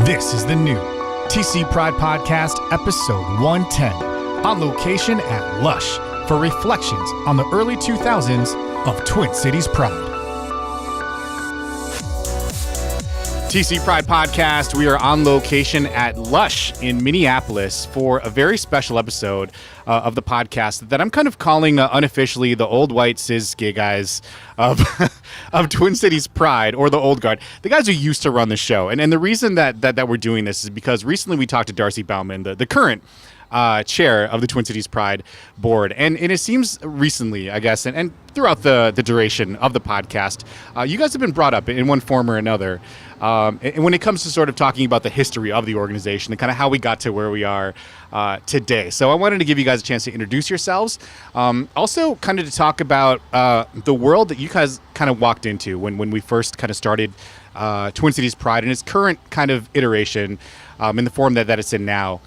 This is the new TC Pride Podcast, episode 110, on location at LUSH for reflections on the early 2000s of Twin Cities Pride. TC Pride Podcast, we are on location at LUSH in Minneapolis for a very special episode of the podcast that I'm kind of calling unofficially the old white cis gay guys of of Twin Cities Pride, or the old guard, the guys who used to run the show. And the reason that we're doing this is because recently we talked to Darcy Bauman, the current chair of the Twin Cities Pride board. And it seems recently, I guess, and throughout the duration of the podcast, you guys have been brought up in one form or another. And when it comes to sort of talking about the history of the organization and kind of how we got to where we are today. So I wanted to give you guys a chance to introduce yourselves. Also kind of to talk about the world that you guys kind of walked into when we first kind of started Twin Cities Pride in its current kind of iteration in the form that it's in now.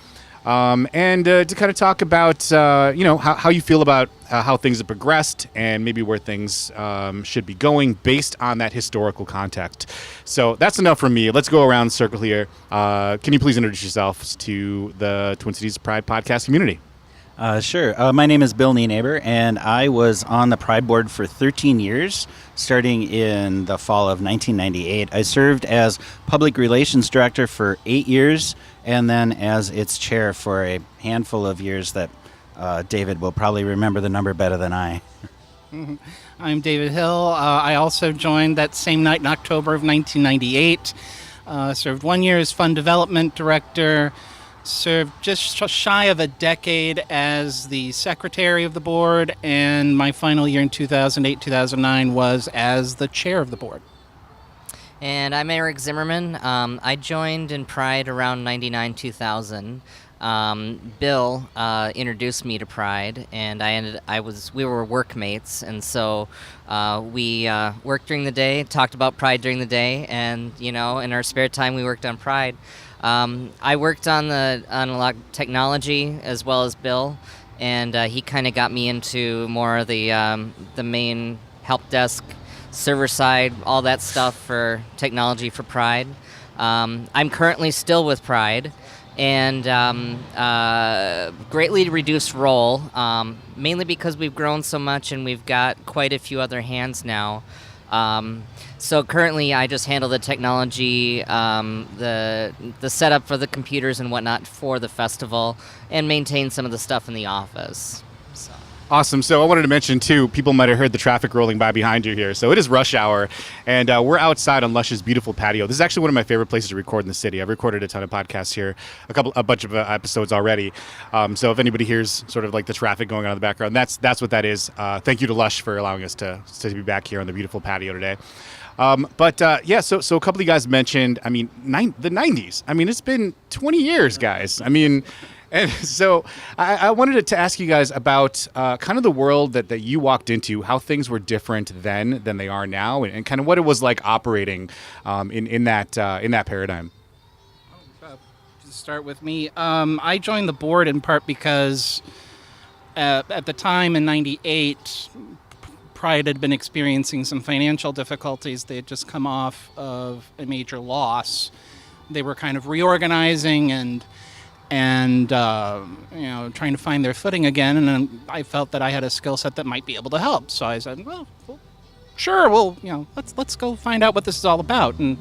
And to kind of talk about, how you feel about how things have progressed and maybe where things should be going based on that historical context. So that's enough from me. Let's go around the circle here. Can you please introduce yourselves to the Twin Cities Pride podcast community? Sure. My name is Bill Nienaber, and I was on the Pride Board for 13 years, starting in the fall of 1998. I served as Public Relations Director for 8 years, and then as its chair for a handful of years that David will probably remember the number better than I. I'm David Hill. I also joined that same night in October of 1998. Served 1 year as Fund Development Director. Served just shy of a decade as the secretary of the board, and my final year in 2008-2009 was as the chair of the board. And I'm Eric Zimmerman. I joined in Pride around 99-2000. Bill introduced me to Pride, and we were workmates, and so we worked during the day, talked about Pride during the day, and in our spare time we worked on Pride. I worked on a lot of technology as well as Bill, and he kind of got me into more of the main help desk, server side, all that stuff for technology for Pride. I'm currently still with Pride, and greatly reduced role, mainly because we've grown so much and we've got quite a few other hands now. So currently I just handle the technology, the setup for the computers and whatnot for the festival, and maintain some of the stuff in the office. So. Awesome. So I wanted to mention, too, people might have heard the traffic rolling by behind you here. So it is rush hour, and we're outside on Lush's beautiful patio. This is actually one of my favorite places to record in the city. I've recorded a ton of podcasts here, a bunch of episodes already. So if anybody hears sort of like the traffic going on in the background, that's what that is. Thank you to Lush for allowing us to be back here on the beautiful patio today. So a couple of you guys mentioned, the 90s. It's been 20 years, guys. And so I wanted to ask you guys about kind of the world that you walked into, how things were different then than they are now, and kind of what it was like operating in that paradigm. To start with me, I joined the board in part because at the time in 98, Pride had been experiencing some financial difficulties. They had just come off of a major loss. They were kind of reorganizing and trying to find their footing again, and then I felt that I had a skill set that might be able to help. So I said, well sure, let's go find out what this is all about. And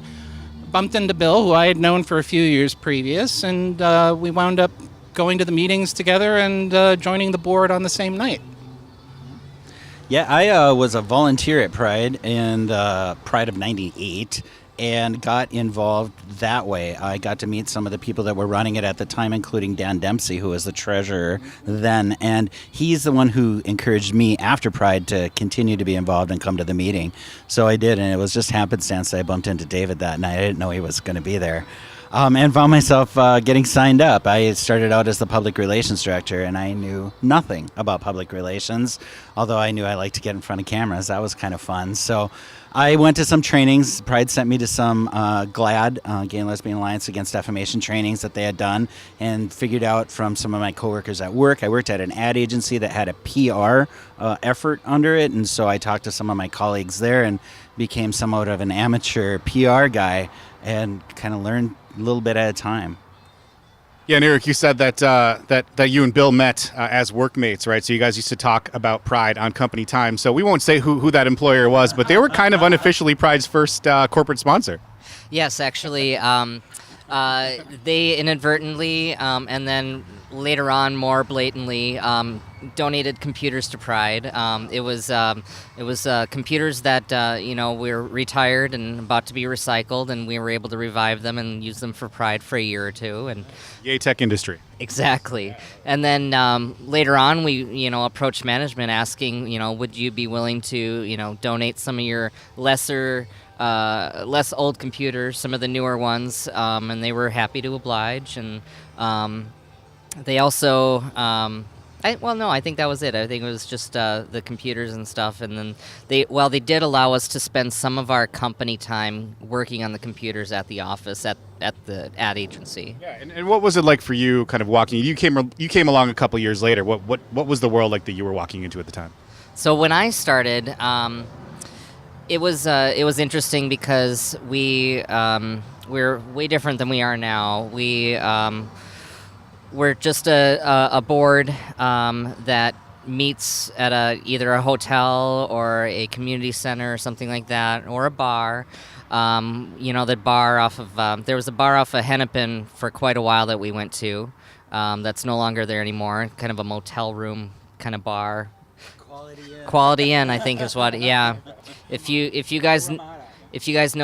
bumped into Bill, who I had known for a few years previous, and we wound up going to the meetings together and joining the board on the same night. Yeah, I was a volunteer at Pride in Pride of 98 and got involved that way. I got to meet some of the people that were running it at the time, including Dan Dempsey, who was the treasurer then, and he's the one who encouraged me after Pride to continue to be involved and come to the meeting. So I did, and it was just happenstance that I bumped into David that night. I didn't know he was going to be there. And found myself getting signed up. I started out as the public relations director, and I knew nothing about public relations, although I knew I liked to get in front of cameras. That was kind of fun. So I went to some trainings. Pride sent me to some GLAAD, Gay and Lesbian Alliance Against Defamation trainings that they had done, and figured out from some of my coworkers at work. I worked at an ad agency that had a PR effort under it, and so I talked to some of my colleagues there and became somewhat of an amateur PR guy and kind of learned a little bit at a time. Yeah, and Eric, you said that that you and Bill met as workmates, right? So you guys used to talk about Pride on company time. So we won't say who that employer was, but they were kind of unofficially Pride's first corporate sponsor. Yes, actually, they inadvertently and then later on more blatantly donated computers to Pride. It was computers that were retired and about to be recycled, and we were able to revive them and use them for Pride for a year or two. And Yay, tech industry. exactly. And then later on, we approached management asking, would you be willing to donate some of your less old computers, some of the newer ones, and they were happy to oblige. And they also, I think that was it. I think it was just the computers and stuff. And then they did allow us to spend some of our company time working on the computers at the office at the ad agency. Yeah, and what was it like for you, kind of walking? You came along a couple years later. What was the world like that you were walking into at the time? So when I started, it was interesting because we're way different than we are now. We're just a board that meets at either a hotel or a community center or something like that, or a bar. The bar off of there was a bar off of Hennepin for quite a while that we went to. That's no longer there anymore. Kind of a motel room kind of bar. Quality Inn, I think is what. Yeah, if you guys know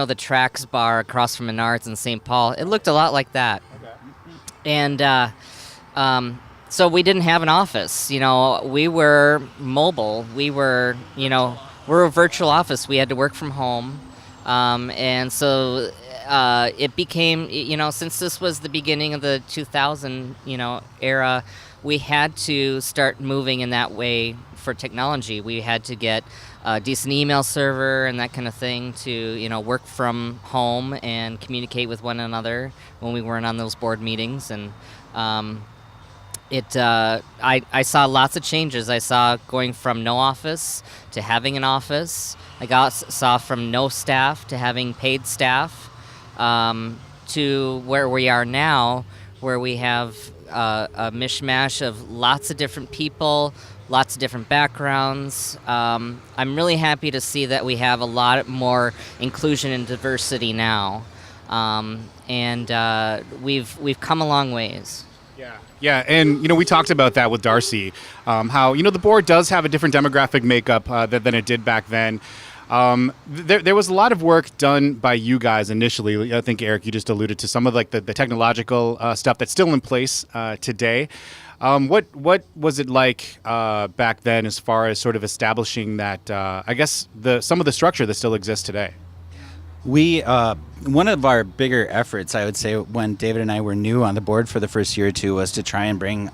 the Trax bar across from Menards in St. Paul, it looked a lot like that. And so we didn't have an office. We were mobile. We're a virtual office. We had to work from home, and so it became since this was the beginning of the 2000 era, we had to start moving in that way. For technology, we had to get a decent email server and that kind of thing to work from home and communicate with one another when we weren't on those board meetings. And I saw lots of changes. I saw going from no office to having an office. I saw from no staff to having paid staff, to where we are now, where we have a mishmash of lots of different people, lots of different backgrounds. I'm really happy to see that we have a lot more inclusion and diversity now, and we've come a long ways. Yeah, and we talked about that with Darcy, how the board does have a different demographic makeup than it did back then. There was a lot of work done by you guys initially. I think, Eric, you just alluded to some of the technological stuff that's still in place today. What was it like back then as far as sort of establishing that, I guess, some of the structure that still exists today? We one of our bigger efforts, I would say, when David and I were new on the board for the first year or two, was to try and bring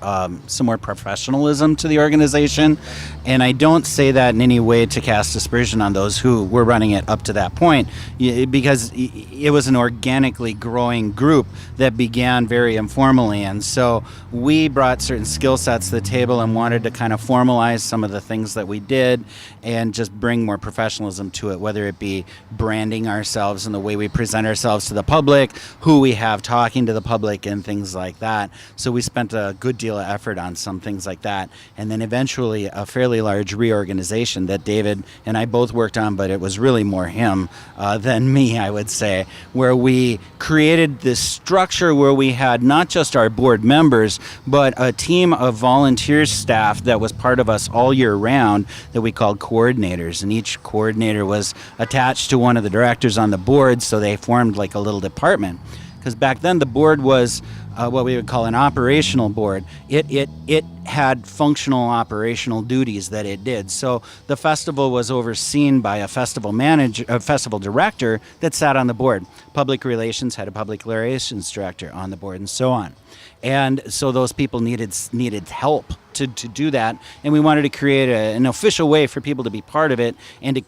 some more professionalism to the organization. And I don't say that in any way to cast aspersion on those who were running it up to that point, because it was an organically growing group that began very informally. And so we brought certain skill sets to the table and wanted to kind of formalize some of the things that we did and just bring more professionalism to it, whether it be branding ourselves and the way we present ourselves to the public, who we have talking to the public, and things like that. So we spent a good deal of effort on some things like that. And then eventually a fairly large reorganization that David and I both worked on, but it was really more him than me, I would say, where we created this structure where we had not just our board members, but a team of volunteer staff that was part of us all year round that we called coordinators. And each coordinator was attached to one of the directors on the board, so they formed like a little department. Because back then the board was what we would call an operational board. It had functional operational duties that it did. So the festival was overseen by a festival manager, a festival director that sat on the board. Public relations had a public relations director on the board, and so on. And so those people needed help to do that, and we wanted to create an official way for people to be part of it and to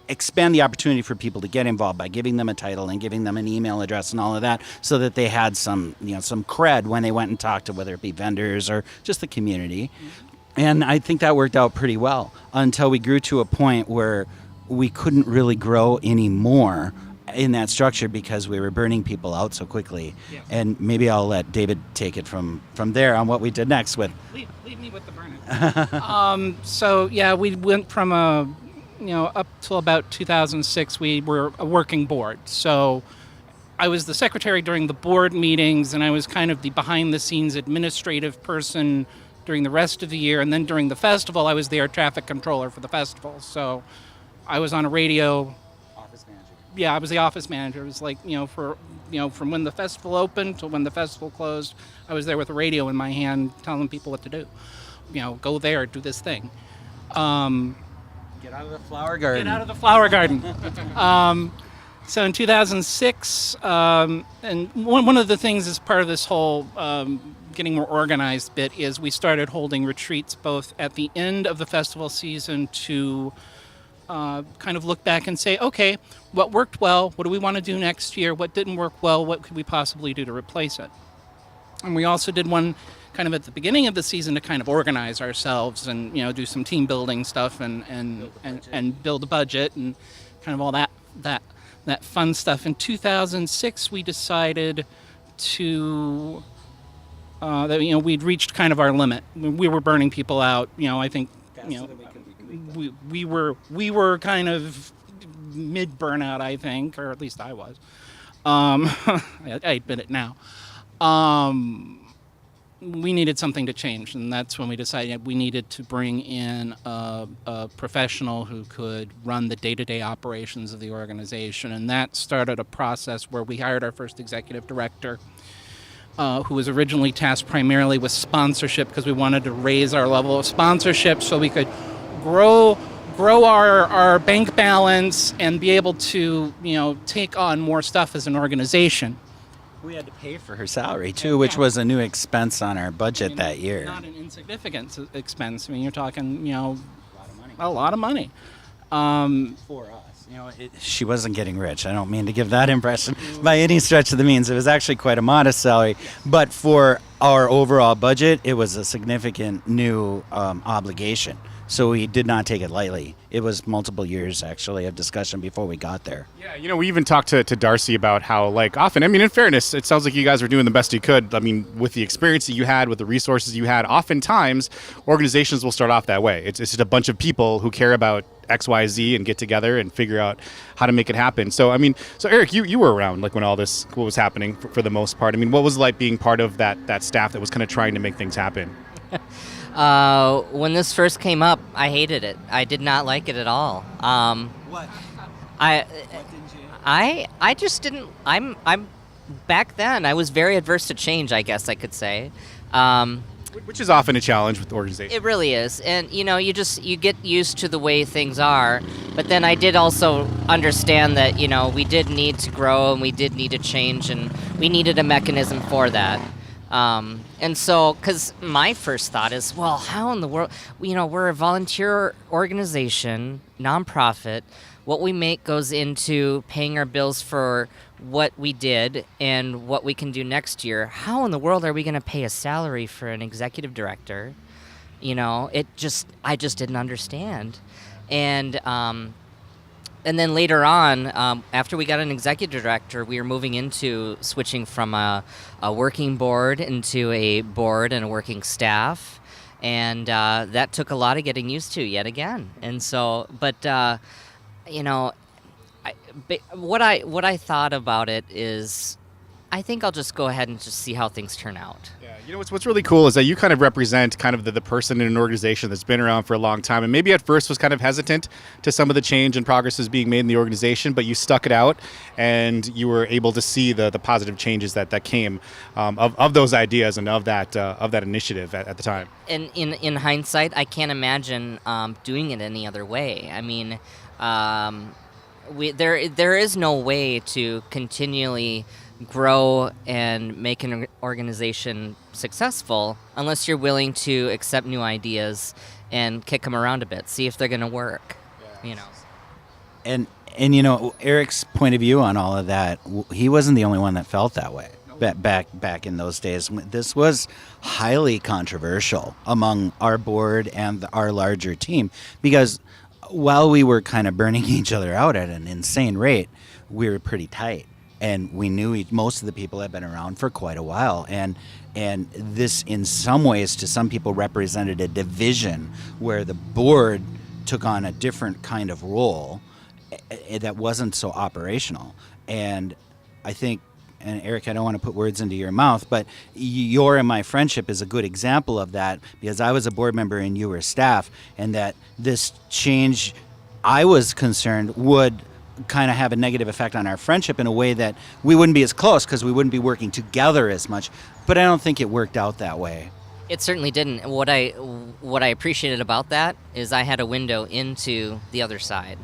expand the opportunity for people to get involved by giving them a title and giving them an email address and all of that, so that they had some cred when they went and talked to, whether it be vendors or just the community. And I think that worked out pretty well until we grew to a point where we couldn't really grow anymore in that structure because we were burning people out so quickly. Yes. And maybe I'll let David take it from there on what we did next with. Leave me with the burning. So yeah, we went from up till about 2006, we were a working board. So I was the secretary during the board meetings, and I was kind of the behind-the-scenes administrative person during the rest of the year. And then during the festival, I was the air traffic controller for the festival. So I was on a radio. Office manager. Yeah, I was the office manager. It was like, from when the festival opened to when the festival closed, I was there with a radio in my hand telling people what to do. Go there, do this thing. Get out of the flower garden. Get out of the flower garden. So in 2006, and one of the things as part of this whole getting more organized bit is we started holding retreats both at the end of the festival season to kind of look back and say, okay, what worked well? What do we want to do next year? What didn't work well? What could we possibly do to replace it? And we also did one kind of at the beginning of the season to kind of organize ourselves and do some team building stuff and build a budget and kind of all that fun stuff. In 2006, we decided to that we'd reached kind of our limit. We were burning people out. I think we were kind of mid burnout, I think, or at least I was. I admit it now. We needed something to change, and that's when we decided we needed to bring in a professional who could run the day-to-day operations of the organization, and that started a process where we hired our first executive director, who was originally tasked primarily with sponsorship because we wanted to raise our level of sponsorship so we could grow our bank balance and be able to take on more stuff as an organization. We had to pay for her salary too, which was a new expense on our budget that year. Not an insignificant expense. You're talking a lot of money for us. She wasn't getting rich. I don't mean to give that impression by any stretch of the means. It was actually quite a modest salary, but for our overall budget, it was a significant new obligation. So we did not take it lightly. It was multiple years, actually, of discussion before we got there. Yeah, we even talked to Darcy about how, often, in fairness, it sounds like you guys were doing the best you could. With the experience that you had, with the resources you had, oftentimes organizations will start off that way. It's just a bunch of people who care about X, Y, Z and get together and figure out how to make it happen. So, so Eric, you were around when all this, what was happening for the most part. What was it like being part of that staff that was kind of trying to make things happen? When this first came up, I hated it. I did not like it at all. What? I just didn't. I'm back then. I was very adverse to change, I guess I could say. Which is often a challenge with organizations. It really is, and you get used to the way things are. But then I did also understand that we did need to grow and we did need to change, and we needed a mechanism for that. And so, because my first thought is, well, how in the world, we're a volunteer organization, nonprofit. What we make goes into paying our bills for what we did and what we can do next year. How in the world are we going to pay a salary for an executive director? I just didn't understand. And then later on, after we got an executive director, we were moving into switching from a working board into a board and a working staff. And that took a lot of getting used to yet again. And so, what I thought about it is, I think I'll just go ahead and just see how things turn out. Yeah, what's really cool is that you kind of represent kind of the person in an organization that's been around for a long time and maybe at first was kind of hesitant to some of the change and progress that's being made in the organization, but you stuck it out and you were able to see the positive changes that came of those ideas and of that initiative at the time. And in hindsight, I can't imagine doing it any other way. There is no way to continually grow and make an organization successful unless you're willing to accept new ideas and kick them around a bit, see if they're going to work. And Eric's point of view on all of that, he wasn't the only one that felt that way. No, back in those days. This was highly controversial among our board and our larger team, because while we were kind of burning each other out at an insane rate, we were pretty tight, and we knew most of the people had been around for quite a while, and this in some ways to some people represented a division where the board took on a different kind of role that wasn't so operational. And I think, and Eric, I don't want to put words into your mouth, but your and my friendship is a good example of that, because I was a board member and you were staff, and that this change, I was concerned, would kind of have a negative effect on our friendship in a way that we wouldn't be as close because we wouldn't be working together as much. But I don't think it worked out that way. It certainly didn't. What I appreciated about that is I had a window into the other side.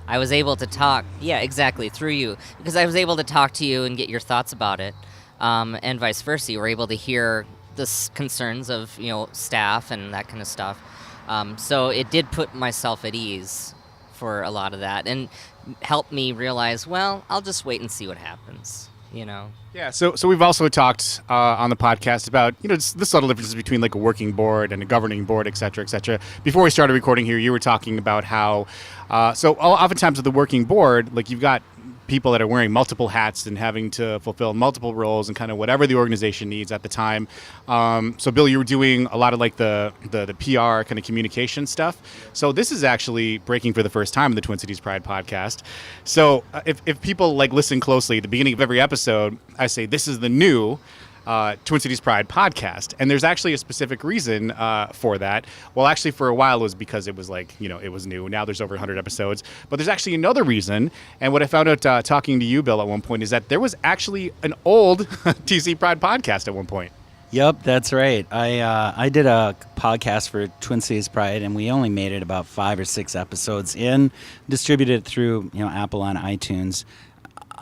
I was able to talk, yeah, exactly, through you, because I was able to talk to you and get your thoughts about it, and vice versa. You were able to hear the concerns of staff and that kind of stuff. So it did put myself at ease for a lot of that, and helped me realize, well, I'll just wait and see what happens. Yeah, so we've also talked on the podcast about just the subtle differences between like a working board and a governing board, et cetera, et cetera. Before we started recording here, you were talking about how so oftentimes with the working board, like you've got people that are wearing multiple hats and having to fulfill multiple roles and kind of whatever the organization needs at the time. So Bill, you were doing a lot of like the PR kind of communication stuff. So this is actually breaking for the first time in the Twin Cities Pride podcast. So if people like listen closely at the beginning of every episode, I say this is the new Twin Cities Pride podcast, and there's actually a specific reason for that. Well, actually, for a while it was because it was like it was new. Now there's over 100 episodes, but there's actually another reason. And what I found out talking to you, Bill, at one point is that there was actually an old TC Pride podcast at one point. Yep, that's right. I did a podcast for Twin Cities Pride, and we only made it about 5 or 6 episodes in, distributed it through Apple on iTunes.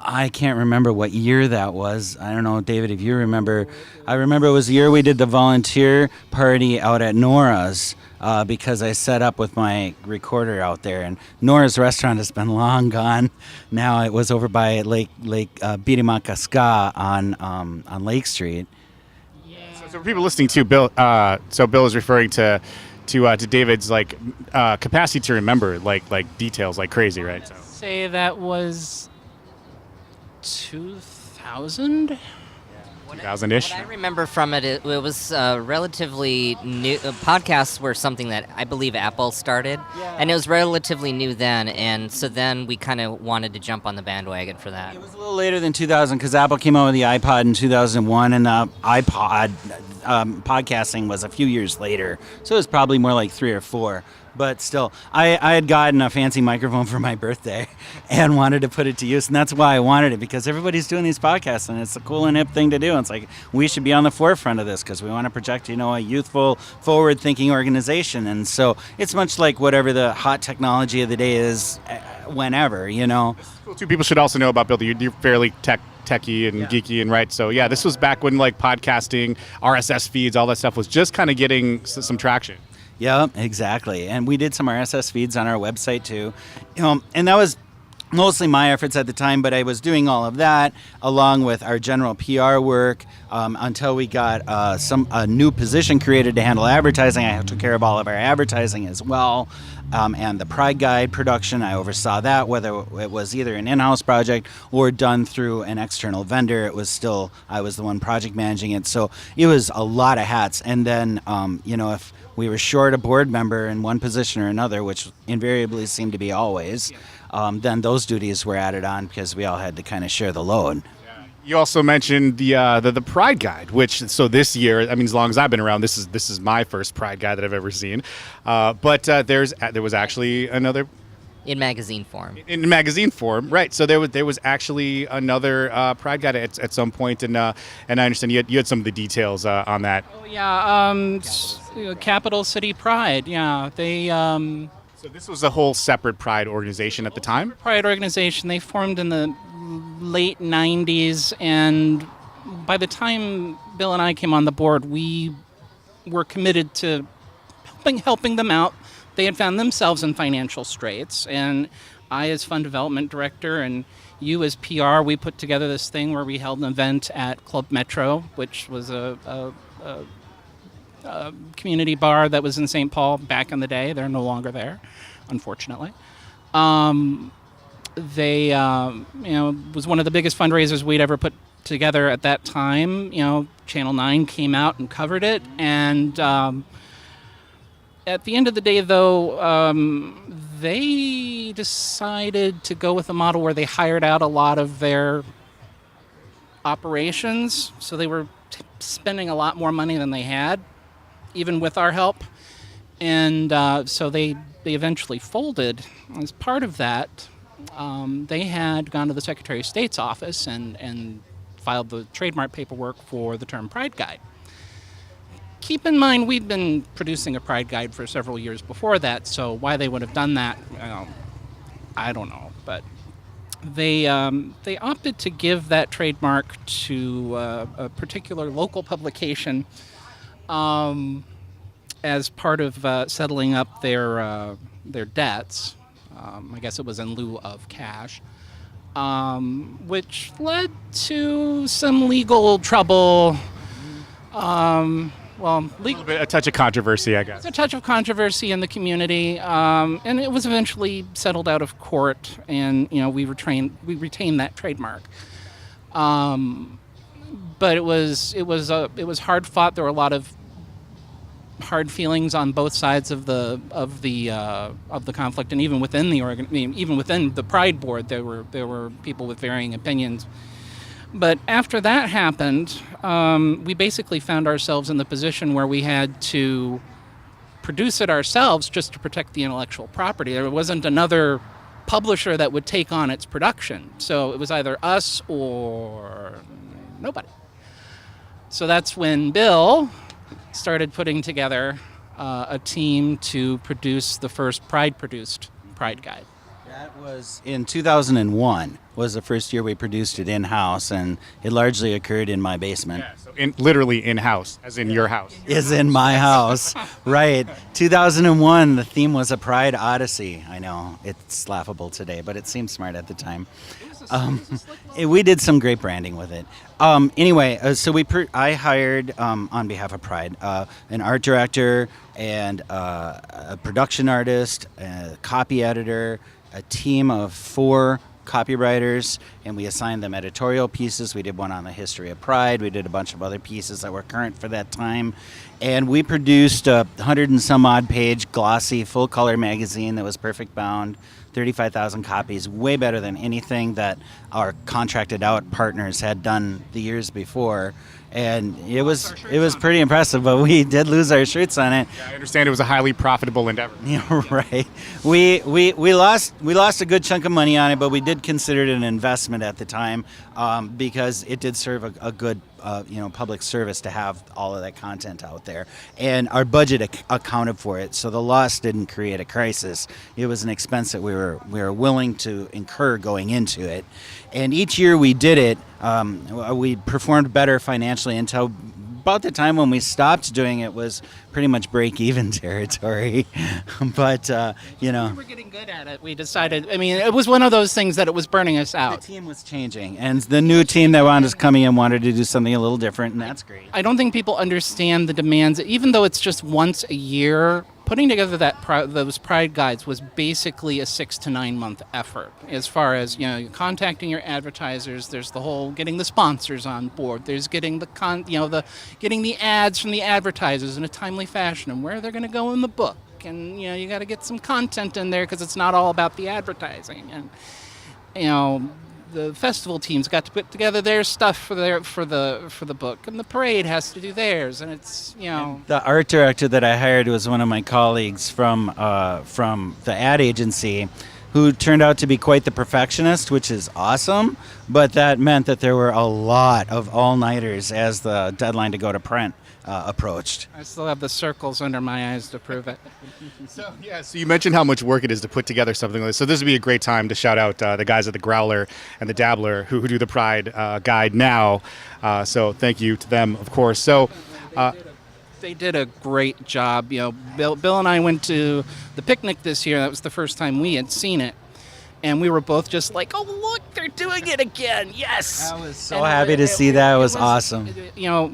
I can't remember what year that was. I don't know, David, if you remember. I remember it was the year we did the volunteer party out at Nora's, because I set up with my recorder out there. And Nora's restaurant has been long gone. Now it was over by Lake Birimakasca on Lake Street. So for people listening to Bill, so Bill is referring to David's like capacity to remember like details like crazy, right? So. Say that was 2000? 2000-ish. What I remember from it was relatively new. Podcasts were something that I believe Apple started, and it was relatively new then, and so then we kind of wanted to jump on the bandwagon for that. It was a little later than 2000 because Apple came out with the iPod in 2001, and the iPod podcasting was a few years later, so it was probably more like 3 or 4. But still, I had gotten a fancy microphone for my birthday and wanted to put it to use. And that's why I wanted it, because everybody's doing these podcasts and it's a cool and hip thing to do. And it's like, we should be on the forefront of this because we want to project, a youthful, forward-thinking organization. And so it's much like whatever the hot technology of the day is whenever, Well, two people should also know about Bill. You're fairly techie and geeky, and right. So yeah, this was back when like podcasting, RSS feeds, all that stuff was just kind of getting some traction. Yeah, exactly. And we did some RSS feeds on our website too. And that was mostly my efforts at the time, but I was doing all of that along with our general PR work until we got a new position created to handle advertising. I took care of all of our advertising as well. And the Pride Guide production, I oversaw that, whether it was either an in-house project or done through an external vendor. I was the one project managing it. So it was a lot of hats. And then, if we were short a board member in one position or another, which invariably seemed to be always, then those duties were added on because we all had to kind of share the load. You also mentioned the Pride Guide, which so this year, as long as I've been around, this is my first Pride Guide that I've ever seen. But there was actually another in magazine form. In magazine form, right? So there was actually another Pride Guide at some point, and I understand you had some of the details on that. Oh yeah, Capital City Pride. Yeah, they. So this was a whole separate Pride organization at the time? Pride organization. They formed in the late 90s, and by the time Bill and I came on the board, we were committed to helping them out. They had found themselves in financial straits, and I as fund development director and you as PR, we put together this thing where we held an event at Club Metro, which was a community bar that was in St. Paul back in the day. They're no longer there, unfortunately. They, was one of the biggest fundraisers we'd ever put together at that time. Channel 9 came out and covered it, and at the end of the day, though, they decided to go with a model where they hired out a lot of their operations, so they were spending a lot more money than they had, even with our help, and so they eventually folded. As part of that, they had gone to the Secretary of State's office and filed the trademark paperwork for the term Pride Guide. Keep in mind, we'd been producing a Pride Guide for several years before that, so why they would have done that, I don't know. But they opted to give that trademark to a particular local publication as part of settling up their debts. I guess it was in lieu of cash, which led to some legal trouble. A touch of controversy, I guess. It's a touch of controversy in the community, and it was eventually settled out of court, and we retained that trademark. But it was hard fought. There were a lot of hard feelings on both sides of the conflict, and even within even within the Pride board, there were people with varying opinions. But after that happened, we basically found ourselves in the position where we had to produce it ourselves just to protect the intellectual property. There wasn't another publisher that would take on its production. So it was either us or nobody. So that's when Bill started putting together a team to produce the first Pride-produced Pride Guide. That was in 2001 was the first year we produced it in-house, and it largely occurred in my basement. Yeah, so literally in-house, as in your house. Is in my house, right. 2001, the theme was a Pride Odyssey. I know, it's laughable today, but it seemed smart at the time. We did some great branding with it. Anyway, so I hired, on behalf of Pride, an art director and a production artist, a copy editor, a team of 4 copywriters, and we assigned them editorial pieces. We did one on the history of Pride. We did a bunch of other pieces that were current for that time. And we produced a 100 and some odd page glossy full color magazine that was perfect bound, 35,000 copies, way better than anything that our contracted out partners had done the years before. And it was pretty impressive, but we did lose our shirts on it. Yeah, I understand it was a highly profitable endeavor. Yeah, right. We lost a good chunk of money on it, but we did consider it an investment at the time because it did serve a good public service to have all of that content out there, and our budget accounted for it. So the loss didn't create a crisis. It was an expense that we were willing to incur going into it. And each year we did it, we performed better financially until about the time when we stopped doing it was pretty much break-even territory. But, We were getting good at it. We decided, it was one of those things that it was burning us out. The team was changing, and the new team that was coming in wanted to do something a little different, and that's great. I don't think people understand the demands. Even though it's just once a year, putting together those Pride Guides was basically a 6 to 9 month effort. As far as contacting your advertisers, there's the whole getting the sponsors on board. There's getting getting the ads from the advertisers in a timely fashion and where they're going to go in the book. And you got to get some content in there because it's not all about the advertising. And the festival teams got to put together their stuff for the book, and the parade has to do theirs, and it's And the art director that I hired was one of my colleagues from the ad agency, who turned out to be quite the perfectionist, which is awesome. But that meant that there were a lot of all-nighters as the deadline to go to print approached. I still have the circles under my eyes to prove it. So you mentioned how much work it is to put together something like this. So this would be a great time to shout out the guys at the Growler and the Dabbler who do the Pride Guide now. So thank you to them, of course. So they did a great job. Bill and I went to the picnic this year. That was the first time we had seen it. and we were both just like, "Oh, look, they're doing it again! Yes!" I was so happy to see that. It was awesome. You know,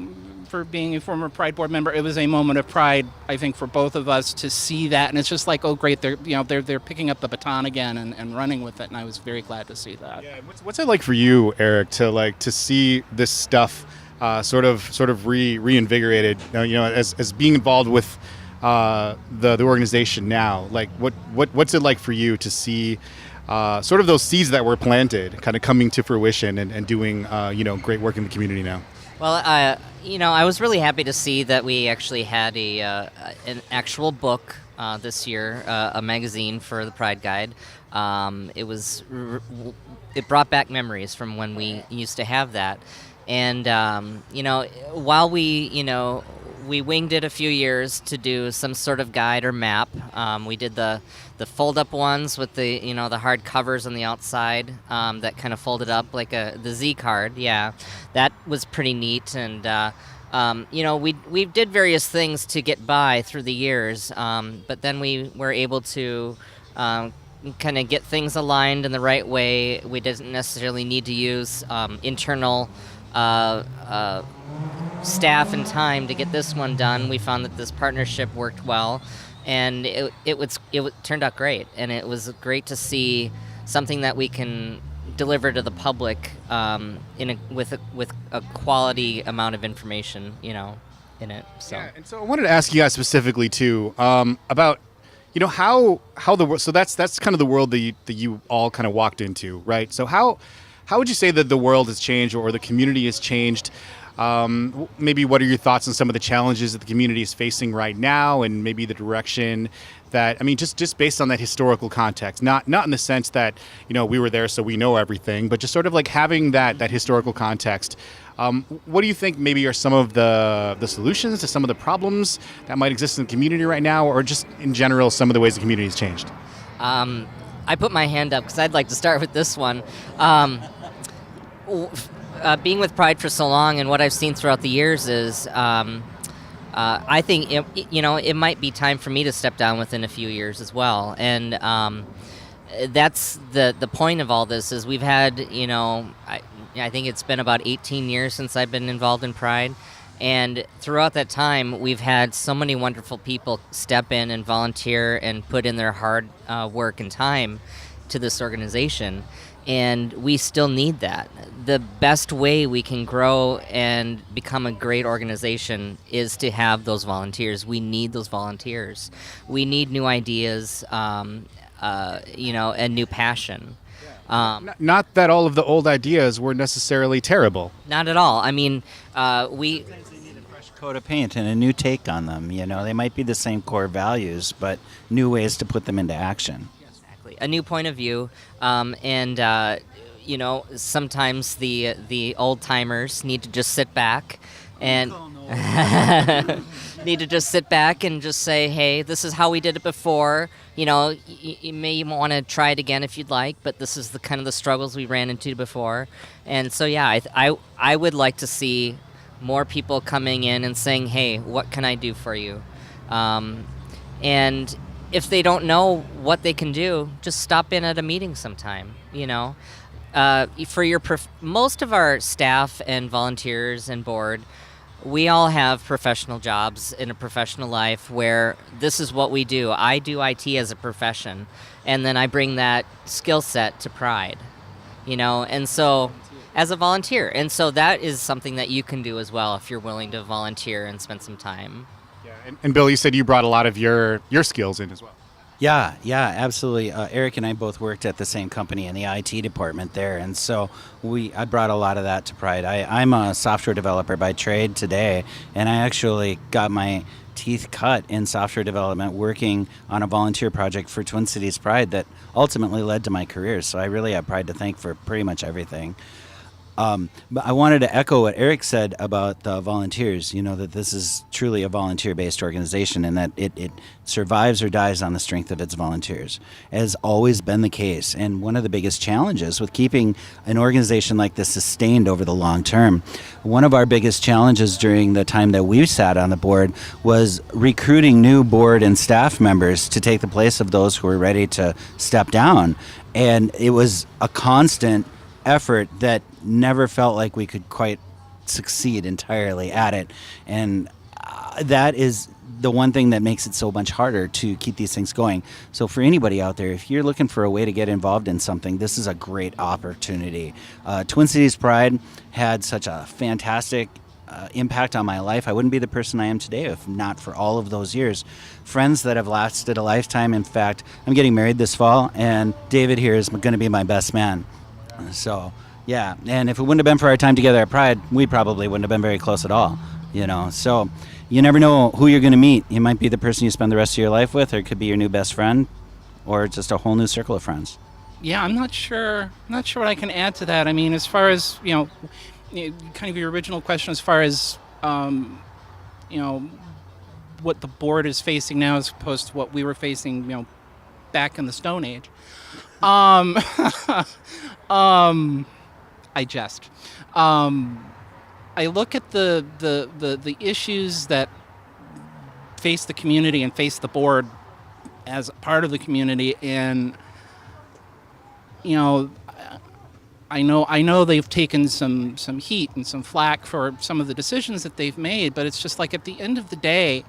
for being a former Pride board member, it was a moment of pride, I think, for both of us to see that, and it's just like, oh, great, they're picking up the baton again and running with it, and I was very glad to see that. Yeah, what's it like for you, Eric, to see this stuff sort of reinvigorated? As being involved with the organization now, like what's it like for you to see sort of those seeds that were planted kind of coming to fruition and doing great work in the community now? Well, I was really happy to see that we actually had an actual book this year, a magazine for the Pride Guide. It brought back memories from when we used to have that, and while we winged it a few years to do some sort of guide or map. We did the fold-up ones with the the hard covers on the outside that kind of folded up like the Z card. Yeah, that was pretty neat. And we did various things to get by through the years, but then we were able to kind of get things aligned in the right way. We didn't necessarily need to use internal staff and time to get this one done. We found that this partnership worked well, and it turned out great. And it was great to see something that we can deliver to the public with a quality amount of information, in it. So. Yeah, and so I wanted to ask you guys specifically too about how the world. So that's kind of the world that you all kind of walked into, right? So how would you say that the world has changed or the community has changed? Maybe what are your thoughts on some of the challenges that the community is facing right now, and maybe the direction that, just based on that historical context, not in the sense that, we were there so we know everything, but just sort of like having that historical context. What do you think maybe are some of the solutions to some of the problems that might exist in the community right now, or just in general, some of the ways the community has changed? I put my hand up because I'd like to start with this one. Being with Pride for so long, and what I've seen throughout the years is, I think it might be time for me to step down within a few years as well. And that's the point of all this is we've had I think it's been about 18 years since I've been involved in Pride, and throughout that time we've had so many wonderful people step in and volunteer and put in their hard work and time to this organization. And we still need that. The best way we can grow and become a great organization is to have those volunteers. We need those volunteers. We need new ideas, and new passion. Not that all of the old ideas were necessarily terrible. Not at all. We Sometimes they need a fresh coat of paint and a new take on them. They might be the same core values, but new ways to put them into action. A new point of view, and sometimes the old timers need to just sit back and need to just sit back and just say, hey, this is how we did it before. You may want to try it again if you'd like, but this is the kind of the struggles we ran into before. And so I would like to see more people coming in and saying, hey, what can I do for you? And if they don't know what they can do, just stop in at a meeting sometime. Most of our staff and volunteers and board, we all have professional jobs in a professional life where this is what we do. I do IT as a profession, and then I bring that skill set to Pride, and so as a volunteer. And so that is something that you can do as well if you're willing to volunteer and spend some time. And Bill, you said you brought a lot of your skills in as well. Yeah, absolutely. Eric and I both worked at the same company in the IT department there, and so I brought a lot of that to Pride. I'm a software developer by trade today, and I actually got my teeth cut in software development working on a volunteer project for Twin Cities Pride that ultimately led to my career. So I really have Pride to thank for pretty much everything. But I wanted to echo what Eric said about the volunteers, that this is truly a volunteer-based organization and that it survives or dies on the strength of its volunteers. It has always been the case. And one of the biggest challenges with keeping an organization like this sustained over the long term, one of our biggest challenges during the time that we sat on the board was recruiting new board and staff members to take the place of those who were ready to step down. And it was a constant effort that never felt like we could quite succeed entirely at it. And that is the one thing that makes it so much harder to keep these things going. So for anybody out there, if you're looking for a way to get involved in something, this is a great opportunity. Twin Cities Pride had such a fantastic impact on my life. I wouldn't be the person I am today if not for all of those years. Friends that have lasted a lifetime. In fact, I'm getting married this fall, and David here is going to be my best man. So, yeah, and if it wouldn't have been for our time together at Pride, we probably wouldn't have been very close at all, So, you never know who you're going to meet. You might be the person you spend the rest of your life with, or it could be your new best friend, or just a whole new circle of friends. Yeah, I'm not sure what I can add to that. I mean, as far as, kind of your original question, as far as, what the board is facing now as opposed to what we were facing, back in the Stone Age. I jest. I look at the issues that face the community and face the board as part of the community, and I know they've taken some heat and some flack for some of the decisions that they've made, but it's just like at the end of the day,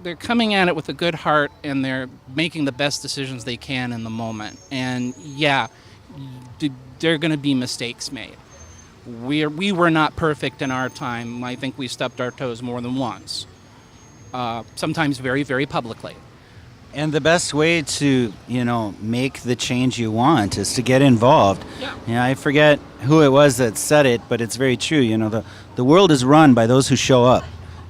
they're coming at it with a good heart, and they're making the best decisions they can in the moment. And yeah, there are going to be mistakes made. We were not perfect in our time. I think we stepped our toes more than once, sometimes very, very publicly. And the best way to, make the change you want is to get involved. Yeah. I forget who it was that said it, but it's very true. The world is run by those who show up.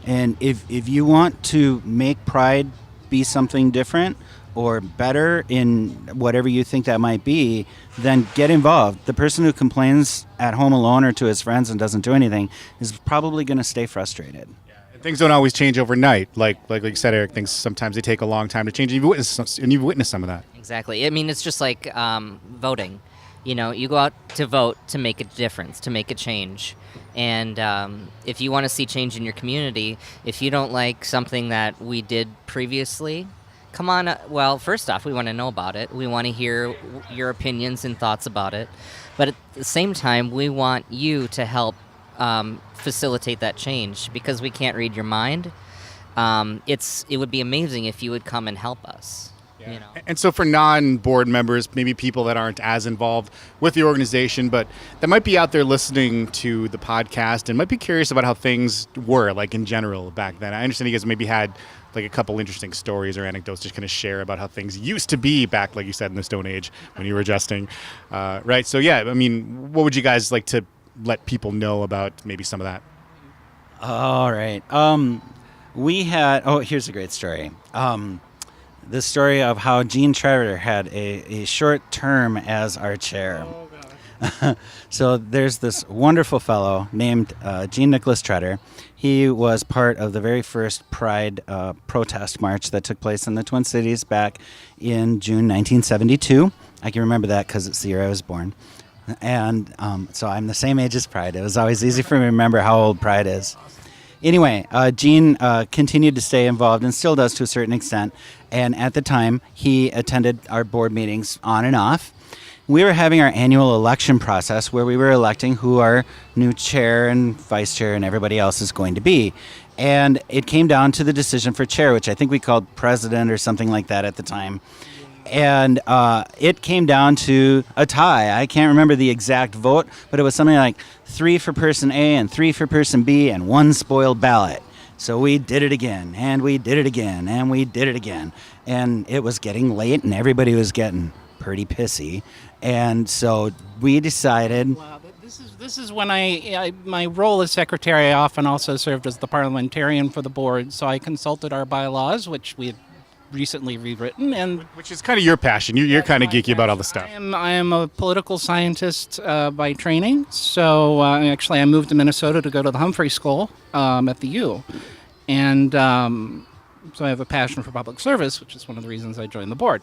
And if you want to make Pride be something different or better in whatever you think that might be, then get involved. The person who complains at home alone or to his friends and doesn't do anything is probably going to stay frustrated. Things don't always change overnight. Like you said, Eric, things sometimes they take a long time to change. You've witnessed some of that. Exactly. I mean, it's just like voting. You go out to vote to make a difference, to make a change. And if you want to see change in your community, if you don't like something that we did previously, come on. Well, first off, we want to know about it. We want to hear your opinions and thoughts about it. But at the same time, we want you to help facilitate that change, because we can't read your mind. It would be amazing if you would come and help us. Yeah. And so for non-board members, maybe people that aren't as involved with the organization, but that might be out there listening to the podcast and might be curious about how things were, like in general back then. I understand you guys maybe had like a couple interesting stories or anecdotes to kind of share about how things used to be back, like you said, in the Stone Age when you were adjusting. Right. So, yeah, I mean, what would you guys like to let people know about maybe some of that? All right. Here's a great story. The story of how Gene Trever had a short term as our chair. Oh, so there's this wonderful fellow named Gene Nicholas Tretter. He was part of the very first Pride protest march that took place in the Twin Cities back in June 1972. I can remember that because it's the year I was born. And so I'm the same age as Pride. It was always easy for me to remember how old Pride is. Anyway, Gene continued to stay involved and still does to a certain extent. And at the time, he attended our board meetings on and off. We were having our annual election process where we were electing who our new chair and vice chair and everybody else is going to be. And it came down to the decision for chair, which I think we called president or something like that at the time. And it came down to a tie. I can't remember the exact vote, but it was something like 3 for person A and 3 for person B and 1 spoiled ballot. So we did it again, and we did it again, and we did it again. And it was getting late, and everybody was getting pretty pissy. And so we decided... Wow, this is when my role as secretary, I often also served as the parliamentarian for the board. So I consulted our bylaws, which we had recently rewritten, and Which is kind of your passion. You're kind of geeky about all the stuff. I am a political scientist by training. So actually, I moved to Minnesota to go to the Humphrey School at the U, and so I have a passion for public service, which is one of the reasons I joined the board.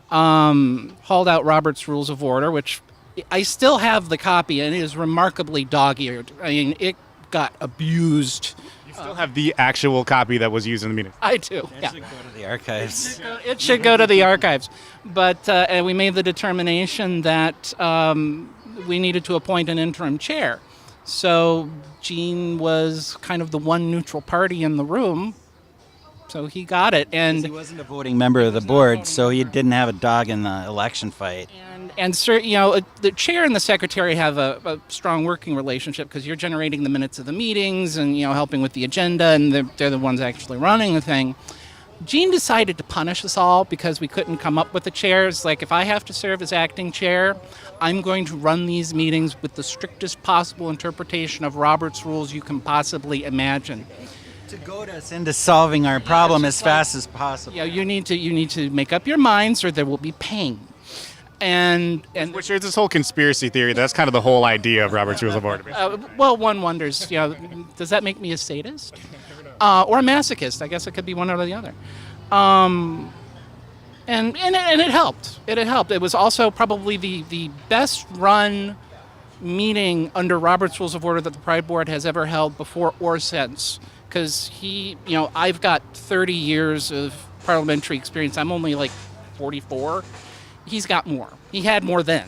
Hauled out Robert's Rules of Order, which I still have the copy, and it is remarkably dog-eared. I mean, it got abused. You still have the actual copy that was used in the meeting. I do. It Yeah. should go to the archives. It should go to the archives. But and we made the determination that we needed to appoint an interim chair. So Gene was kind of the one neutral party in the room. So he got it. He And wasn't a voting member of the board, so he didn't have a dog in the election fight. the chair and the secretary have a strong working relationship because you're generating the minutes of the meetings and, helping with the agenda, and they're the ones actually running the thing. Gene decided to punish us all because we couldn't come up with the chairs. Like, if I have to serve as acting chair, I'm going to run these meetings with the strictest possible interpretation of Robert's rules you can possibly imagine. To goad us into solving our problem as fast as possible. You need to make up your minds, or there will be pain. And Which is this whole conspiracy theory. That's kind of the whole idea of Robert's Rules of Order. well, one wonders, does that make me a sadist or a masochist? I guess it could be one or the other. And it helped. It helped. It was also probably the best run meeting under Robert's Rules of Order that the Pride Board has ever held before or since. Because I've got 30 years of parliamentary experience. I'm only like 44. He's got more. He had more then.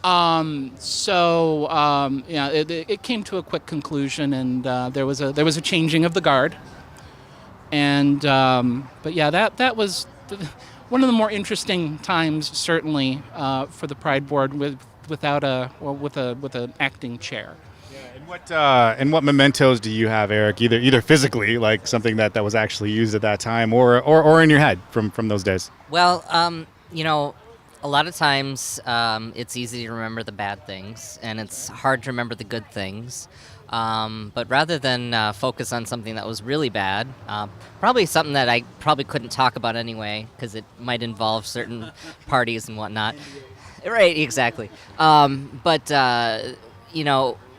It came to a quick conclusion, and there was a changing of the guard. And that was one of the more interesting times, certainly, for the Pride Board with an acting chair. And what mementos do you have, Eric? Either physically, like something that was actually used at that time, or in your head from those days? Well, a lot of times it's easy to remember the bad things, and it's hard to remember the good things. But rather than focus on something that was really bad, probably something that I probably couldn't talk about anyway, because it might involve certain parties and whatnot. Right, exactly.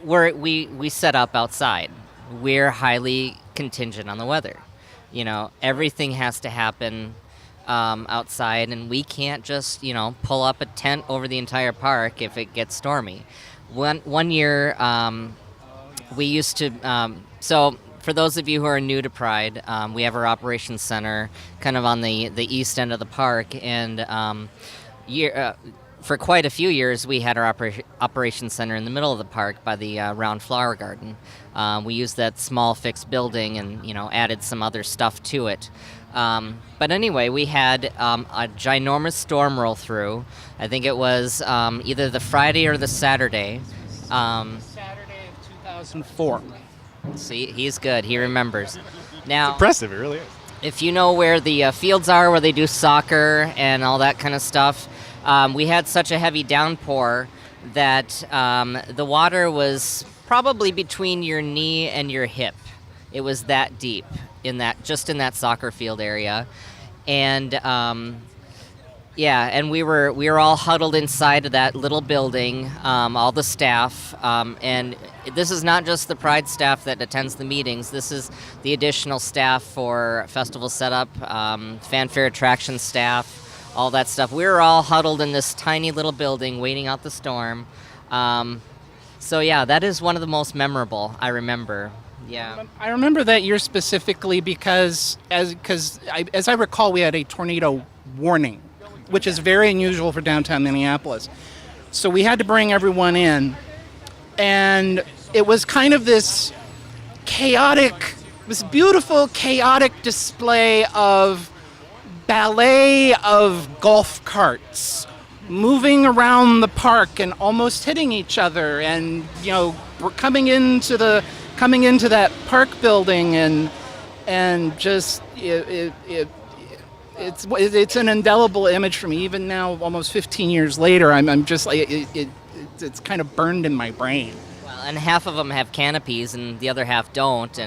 We set up outside. We're highly contingent on the weather. Everything has to happen outside, and we can't just, pull up a tent over the entire park if it gets stormy. One year, we used to, so for those of you who are new to Pride, we have our operations center kind of on the east end of the park, and for quite a few years, we had our operations center in the middle of the park by the round flower garden. We used that small fixed building and, added some other stuff to it. But anyway, we had a ginormous storm roll through. I think it was either the Friday or the Saturday. Saturday of 2004. See, he's good. He remembers. Now, It's impressive, it really is. if you know where the fields are, where they do soccer and all that kind of stuff, we had such a heavy downpour that the water was probably between your knee and your hip. It was that deep in that soccer field area, and and we were all huddled inside of that little building, all the staff, and this is not just the Pride staff that attends the meetings. This is the additional staff for festival setup, fanfare attraction staff. All that stuff. We were all huddled in this tiny little building waiting out the storm. That is one of the most memorable, I remember. Yeah. I remember that year specifically because as I recall, we had a tornado warning, which is very unusual for downtown Minneapolis. So we had to bring everyone in, and it was kind of this beautiful, chaotic display of ballet of golf carts moving around the park and almost hitting each other, and we're coming into that park building, and just it's an indelible image for me even now, almost 15 years later. I'm just like it's kind of burned in my brain. Well, and half of them have canopies and the other half don't,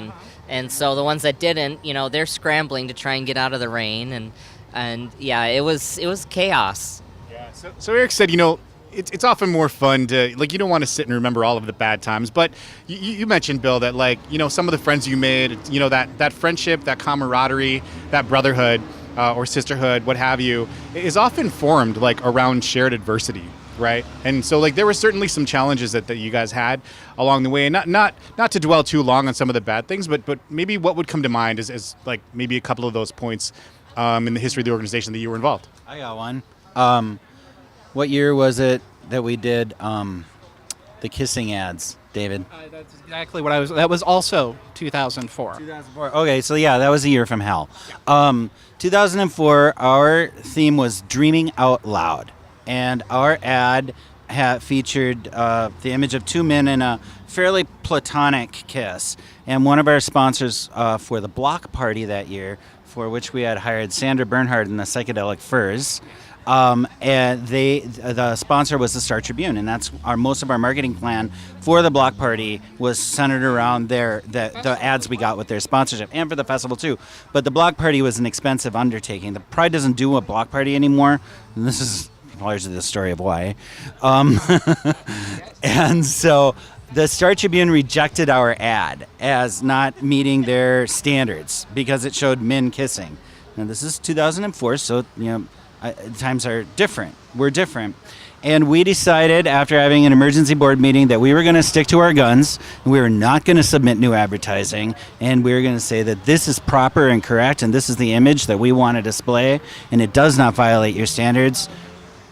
and so the ones that didn't, they're scrambling to try and get out of the rain, and yeah, it was chaos. Yeah. So Eric said, it's often more fun to, like, you don't want to sit and remember all of the bad times, but you mentioned, Bill, that, like, some of the friends you made, that friendship, that camaraderie, that brotherhood or sisterhood, what have you, is often formed, like, around shared adversity, right? And so, like, there were certainly some challenges that you guys had along the way, and not to dwell too long on some of the bad things, but maybe what would come to mind is like maybe a couple of those points in the history of the organization that you were involved. I got one. What year was it that we did the kissing ads, David? That's exactly what I was. That was also 2004. 2004. Okay, so yeah, that was a year from hell. 2004, our theme was Dreaming Out Loud. And our ad featured the image of two men in a fairly platonic kiss. And one of our sponsors for the block party that year, for which we had hired Sandra Bernhard and the Psychedelic Furs, and the sponsor was the Star Tribune, and that's most of our marketing plan for the block party was centered around the ads we got with their sponsorship, and for the festival too. But the block party was an expensive undertaking. The Pride doesn't do a block party anymore, and this is largely the story of why. And so the Star Tribune rejected our ad as not meeting their standards because it showed men kissing. Now, this is 2004, so times are different. We're different. And we decided, after having an emergency board meeting, that we were going to stick to our guns, and we were not going to submit new advertising, and we were going to say that this is proper and correct, and this is the image that we want to display, and it does not violate your standards,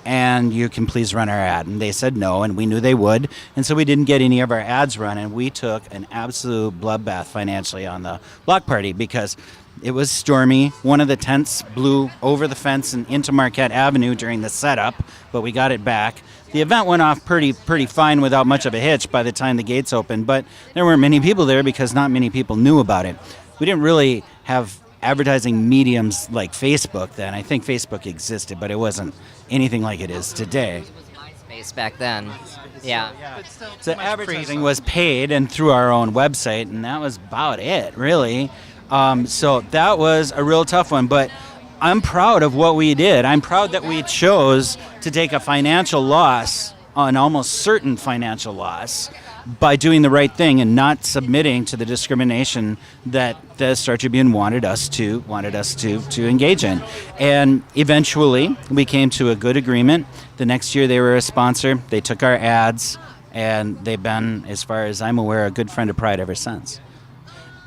and you can please run our ad. And they said no, and we knew they would, and so we didn't get any of our ads run, and we took an absolute bloodbath financially on the block party because it was stormy. One of the tents blew over the fence and into Marquette Avenue during the setup, but we got it back. The event went off pretty fine without much of a hitch by the time the gates opened, but there weren't many people there because not many people knew about it. We didn't really have advertising mediums like Facebook then. I think Facebook existed, but it wasn't anything like it is today. It was MySpace back then. Yeah. So advertising was paid and through our own website, and that was about it, really. So that was a real tough one, but I'm proud of what we did. I'm proud that we chose to take a financial loss, an almost certain financial loss, by doing the right thing and not submitting to the discrimination that the Star Tribune wanted us to engage in. And eventually, we came to a good agreement. The next year, they were a sponsor. They took our ads, and they've been, as far as I'm aware, a good friend of Pride ever since.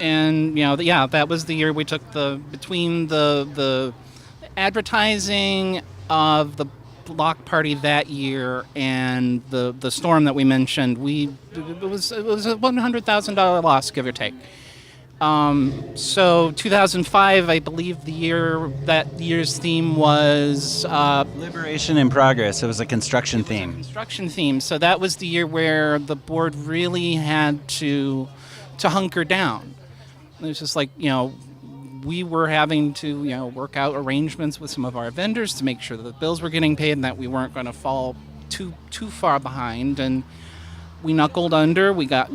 And that was the year we took between the advertising of the block party that year and the storm that we mentioned. It was a $100,000 loss, give or take. So 2005, I believe that year's theme was Liberation in Progress. It was a construction theme. Construction theme. So that was the year where the board really had to hunker down. It was just like, we were having to, work out arrangements with some of our vendors to make sure that the bills were getting paid and that we weren't going to fall too far behind. And we knuckled under. We got,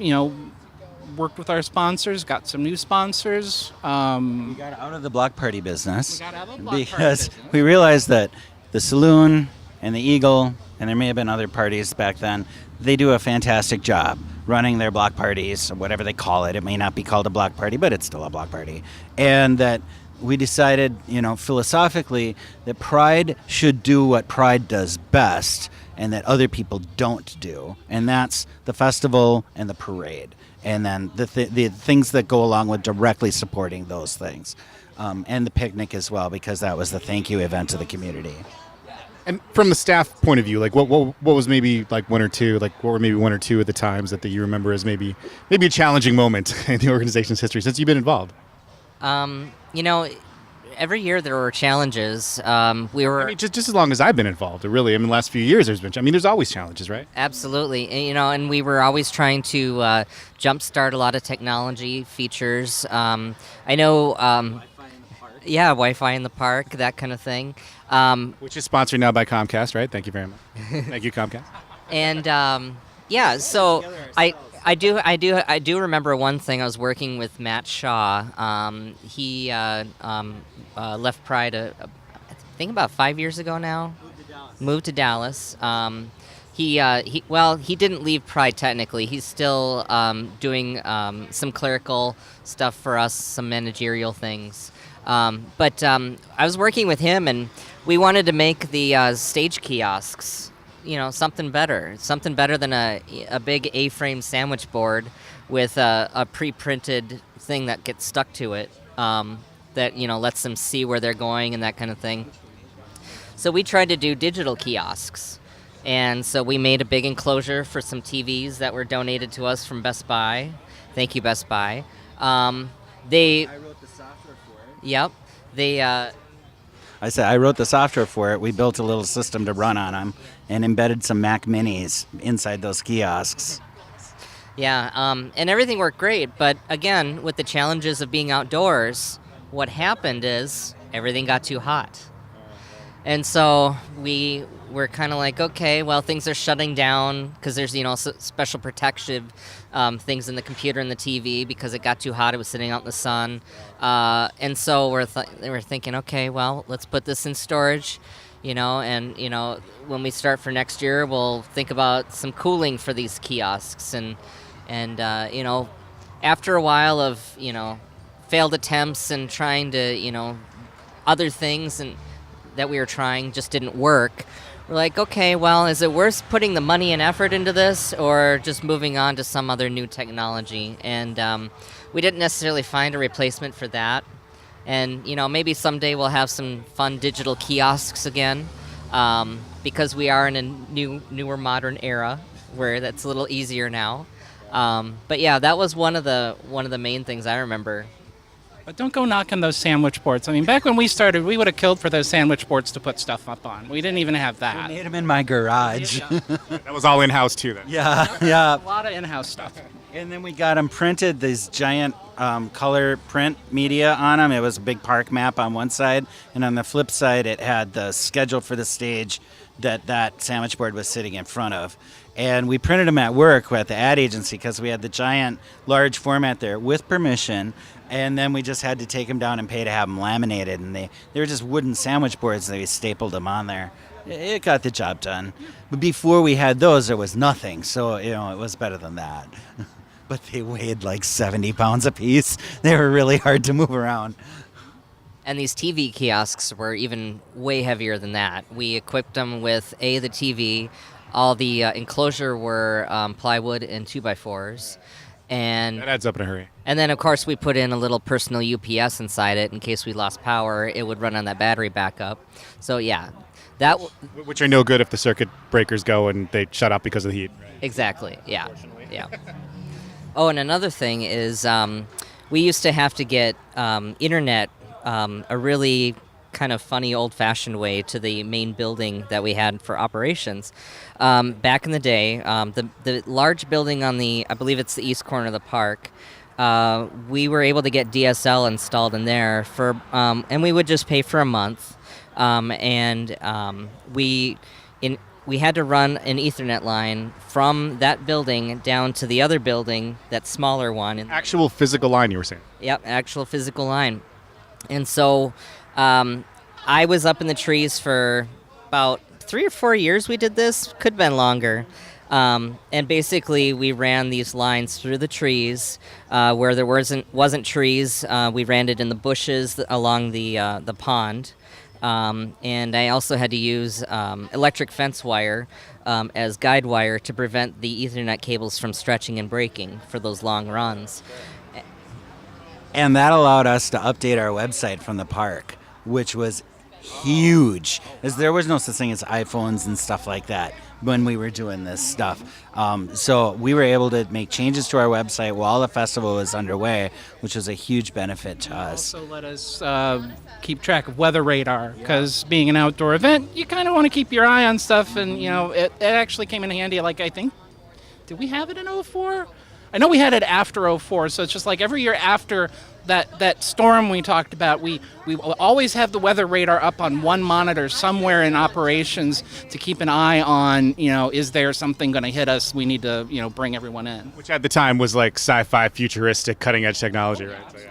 worked with our sponsors, got some new sponsors. We got out of the block party business because we realized that the Saloon and the Eagle, and there may have been other parties back then, they do a fantastic job running their block parties, or whatever they call it. It may not be called a block party, but it's still a block party. And that we decided, philosophically, that Pride should do what Pride does best and that other people don't do. And that's the festival and the parade. And then the things that go along with directly supporting those things. And the picnic as well, because that was the thank you event to the community. And from the staff point of view, like what was maybe like one or two of the times that you remember as maybe a challenging moment in the organization's history since you've been involved? Every year there were challenges. Just as long as I've been involved, really. The last few years there's always challenges, right? Absolutely. And we were always trying to jumpstart a lot of technology features. I know. Wi-Fi in the park, that kind of thing. Which is sponsored now by Comcast, right? Thank you very much. Thank you, Comcast. And so I do remember one thing. I was working with Matt Shaw. He left Pride think about 5 years ago now. Moved to Dallas. He didn't leave Pride technically. He's still doing some clerical stuff for us, some managerial things. But I was working with him, and we wanted to make the stage kiosks, something better than a big A-frame sandwich board with a pre-printed thing that gets stuck to it that lets them see where they're going and that kind of thing. So we tried to do digital kiosks. And so we made a big enclosure for some TVs that were donated to us from Best Buy. Thank you, Best Buy. I wrote the software for it. Yep. I wrote the software for it. We built a little system to run on them and embedded some Mac Minis inside those kiosks. Yeah, and everything worked great. But again, with the challenges of being outdoors, what happened is everything got too hot. And so we were kind of like, okay, well, things are shutting down because there's, special protective things in the computer and the TV because it got too hot. It was sitting out in the sun. And so we're thinking, okay, well, let's put this in storage, and, when we start for next year, we'll think about some cooling for these kiosks. And after a while of, failed attempts and trying to, other things and that we were trying just didn't work. We're like, okay, well, is it worth putting the money and effort into this or just moving on to some other new technology? And we didn't necessarily find a replacement for that. And, maybe someday we'll have some fun digital kiosks again because we are in a newer modern era where that's a little easier now. But yeah, that was one of the main things I remember. But don't go knocking those sandwich boards. I mean, back when we started, we would have killed for those sandwich boards to put stuff up on. We didn't even have that. I made them in my garage. That was all in-house too then. Yeah. A lot of in-house stuff. And then we got them printed, these giant color print media on them. It was a big park map on one side, and on the flip side, it had the schedule for the stage that sandwich board was sitting in front of. And we printed them at work at the ad agency because we had the giant, large format there with permission. And then we just had to take them down and pay to have them laminated. And they were just wooden sandwich boards. They stapled them on there. It got the job done. But before we had those, there was nothing. So, it was better than that. But they weighed like 70 pounds apiece. They were really hard to move around. And these TV kiosks were even way heavier than that. We equipped them with the TV. All the enclosure were plywood and 2x4s. And That adds up in a hurry. And then, of course, we put in a little personal UPS inside it in case we lost power. It would run on that battery backup. So, yeah. Which are no good if the circuit breakers go and they shut off because of the heat. Exactly, yeah. Oh, and another thing is we used to have to get internet a really kind of funny old-fashioned way to the main building that we had for operations. Back in the day, the large building on I believe it's the east corner of the park, we were able to get DSL installed in there and we would just pay for a month. We had to run an Ethernet line from that building down to the other building, that smaller one. Actual physical line, you were saying? Yep, actual physical line. And so I was up in the trees for about 3 or 4 years we did this. Could have been longer. And basically we ran these lines through the trees where there wasn't trees. We ran it in the bushes along the pond. And I also had to use electric fence wire as guide wire to prevent the Ethernet cables from stretching and breaking for those long runs. And that allowed us to update our website from the park, which was huge, as there was no such thing as iPhones and stuff like that when we were doing this stuff. So we were able to make changes to our website while the festival was underway, which was a huge benefit to us. Also let us keep track of weather radar, because being an outdoor event, you kind of want to keep your eye on stuff, and it actually came in handy. Like, I think, did we have it in '04? I know we had it after '04, so it's just like every year after that storm we talked about, we always have the weather radar up on one monitor somewhere in operations to keep an eye on, is there something going to hit us? We need to, bring everyone in. Which at the time was like sci-fi, futuristic, cutting-edge technology, right? So, yeah.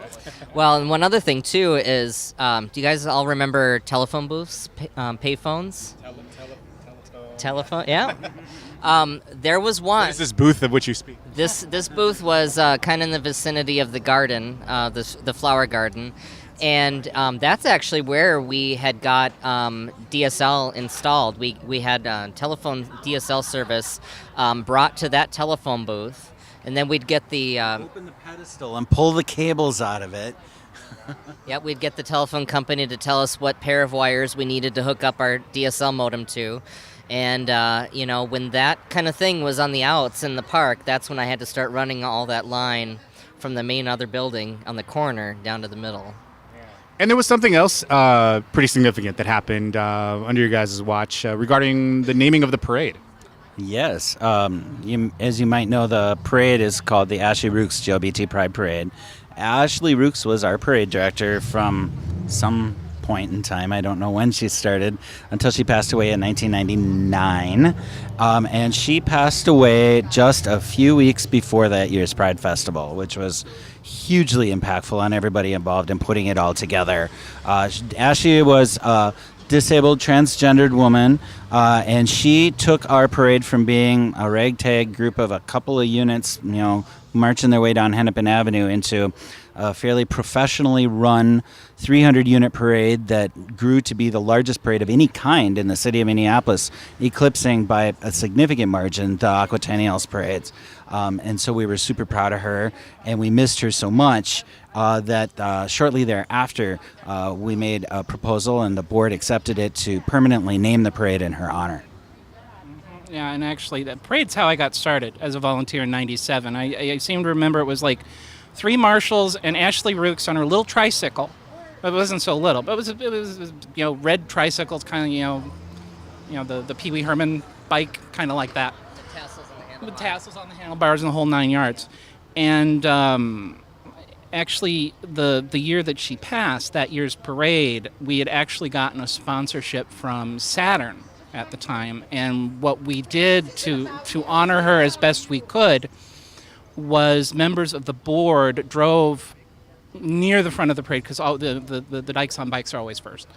Well, and one other thing too is, do you guys all remember telephone booths, payphones? Telephone, yeah. There was one. What is this booth of which you speak? This booth was kind of in the vicinity of the garden, the flower garden, and that's actually where we had got DSL installed. We had telephone DSL service brought to that telephone booth, and then we'd get the open the pedestal and pull the cables out of it. yeah, we'd get the telephone company to tell us what pair of wires we needed to hook up our DSL modem to. And, when that kind of thing was on the outs in the park, that's when I had to start running all that line from the main other building on the corner down to the middle. And there was something else pretty significant that happened under your guys' watch regarding the naming of the parade. Yes. As you might know, the parade is called the Ashley Rooks GLBT Pride Parade. Ashley Rooks was our parade director from some point in time. I don't know when she started until she passed away in 1999. And she passed away just a few weeks before that year's Pride Festival, which was hugely impactful on everybody involved in putting it all together. Ashley was a disabled transgendered woman, and she took our parade from being a ragtag group of a couple of units, marching their way down Hennepin Avenue into a fairly professionally run 300-unit parade that grew to be the largest parade of any kind in the city of Minneapolis, eclipsing by a significant margin the Aquatennials parades. And so we were super proud of her, and we missed her so much that shortly thereafter we made a proposal, and the board accepted it to permanently name the parade in her honor. Yeah, and actually, the parade's how I got started as a volunteer in '97. I seem to remember it was like 3 marshals and Ashley Rooks on her little tricycle. It wasn't so little, but it was red tricycles, kind of the Pee Wee Herman bike, kind of like that. The tassels on the handlebars. With tassels on the handlebars and the whole 9 yards. And actually, the year that she passed, that year's parade, we had actually gotten a sponsorship from Saturn at the time, and what we did to honor her as best we could was members of the board drove near the front of the parade, because all the Dykes on Bikes are always first.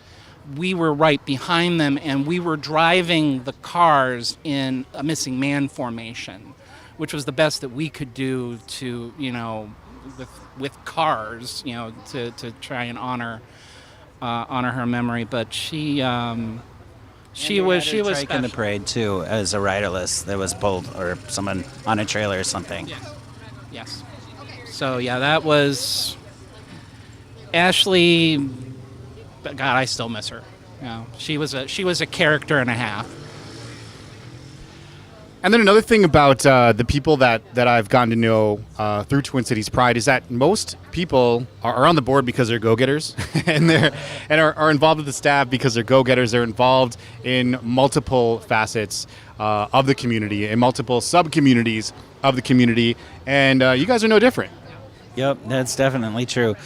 We were right behind them, and we were driving the cars in a missing man formation, which was the best that we could do to, with cars, to try and honor her memory. But she was trike in the parade too, as a riderless that was pulled, or someone on a trailer or something. Yes. So yeah, that was Ashley. God, I still miss her. She was a character and a half. And then another thing about the people that I've gotten to know through Twin Cities Pride is that most people are on the board because they're go-getters, and are involved with the staff because they're go-getters. They're involved in multiple facets of the community and multiple sub-communities of the community, and you guys are no different. Yep, that's definitely true.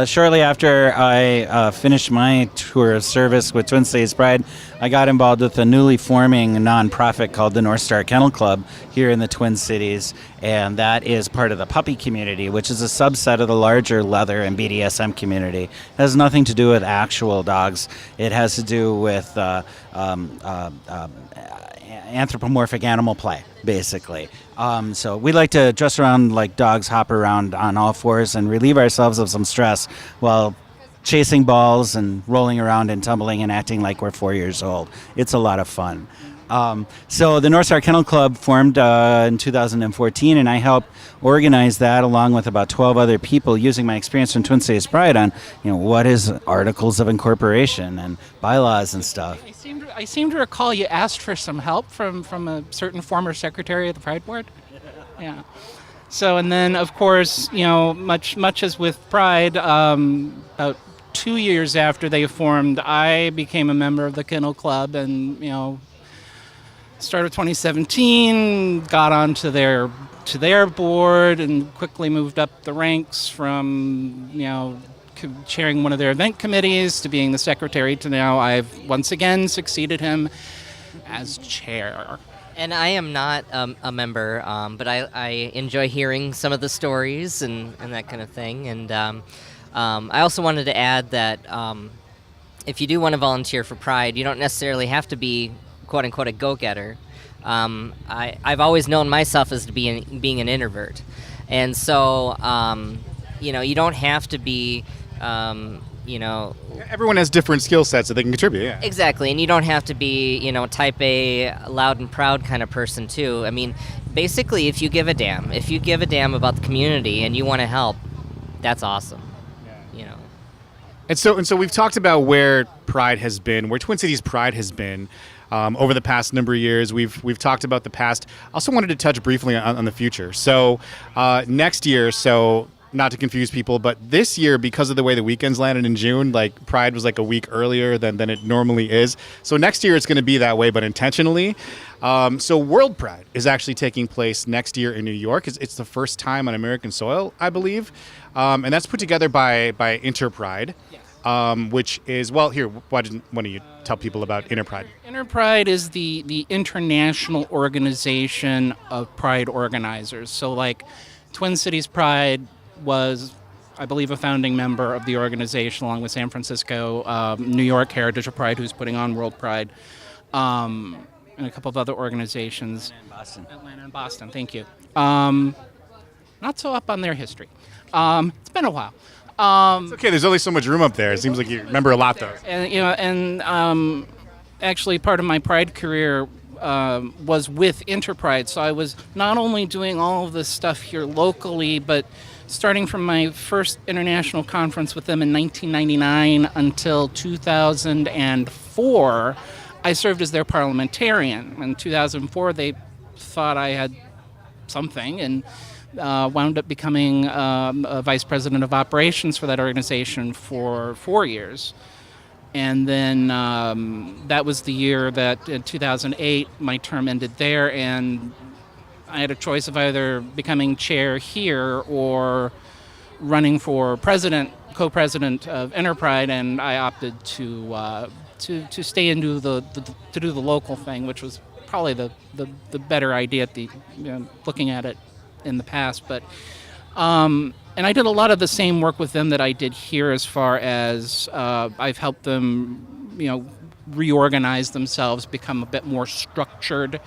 Shortly after I finished my tour of service with Twin Cities Pride, I got involved with a newly forming nonprofit called the North Star Kennel Club here in the Twin Cities, and that is part of the puppy community, which is a subset of the larger leather and BDSM community. It has nothing to do with actual dogs. It has to do with anthropomorphic animal play, basically. So we like to dress around like dogs, hop around on all fours, and relieve ourselves of some stress while chasing balls and rolling around and tumbling and acting like we're 4 years old. It's a lot of fun. So the North Star Kennel Club formed in 2014, and I helped organize that along with about 12 other people using my experience from Twin Cities Pride on, what is articles of incorporation and bylaws and stuff. I seem to recall you asked for some help from a certain former secretary of the Pride Board. Yeah. So, and then of course, much as with Pride, about 2 years after they formed, I became a member of the Kennel Club, and start of 2017, got onto their to their board and quickly moved up the ranks from, chairing one of their event committees to being the secretary to now I've once again succeeded him as chair. And I am not a member, but I enjoy hearing some of the stories and that kind of thing. And I also wanted to add that if you do want to volunteer for Pride, you don't necessarily have to be, quote unquote, a go-getter. I've always known myself as being an introvert. And so, you don't have to be, Everyone has different skill sets that they can contribute, yeah. Exactly, and you don't have to be, type A, loud and proud kind of person, too. I mean, basically, if you give a damn about the community and you want to help, that's awesome, And so we've talked about where Pride has been, where Twin Cities Pride has been over the past number of years. We've talked about the past. I also wanted to touch briefly on the future. So next year, not to confuse people, but this year, because of the way the weekends landed in June, like Pride was like a week earlier than it normally is. So next year it's going to be that way, but intentionally. So World Pride is actually taking place next year in New York. It's the first time on American soil, I believe. And that's put together by Interpride, which is, well, here, why don't you tell people about Interpride? Interpride is the international organization of Pride organizers. So like Twin Cities Pride was, I believe, a founding member of the organization, along with San Francisco, New York Heritage of Pride, who's putting on World Pride, and a couple of other organizations. Atlanta and Boston, thank you. Not so up on their history. It's been a while. It's okay, there's only so much room up there. It seems like you remember a lot, though. And actually part of my Pride career was with Interpride, so I was not only doing all of this stuff here locally, but starting from my first international conference with them in 1999 until 2004, I served as their parliamentarian. In 2004, they thought I had something and wound up becoming a vice president of operations for that organization for 4 years. And then that was the year that in 2008, my term ended there, and I had a choice of either becoming chair here or running for co-president of Interpride, and I opted to stay and do the local thing, which was probably the better idea looking at it in the past. But and I did a lot of the same work with them that I did here, as far as I've helped them, reorganize themselves, become a bit more structured.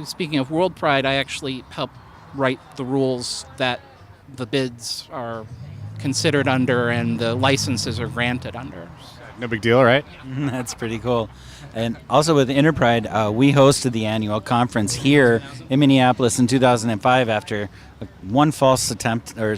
Speaking of World Pride, I actually helped write the rules that the bids are considered under and the licenses are granted under. No big deal, right? That's pretty cool. And also with Interpride, we hosted the annual conference here in Minneapolis in 2005 after one false attempt, or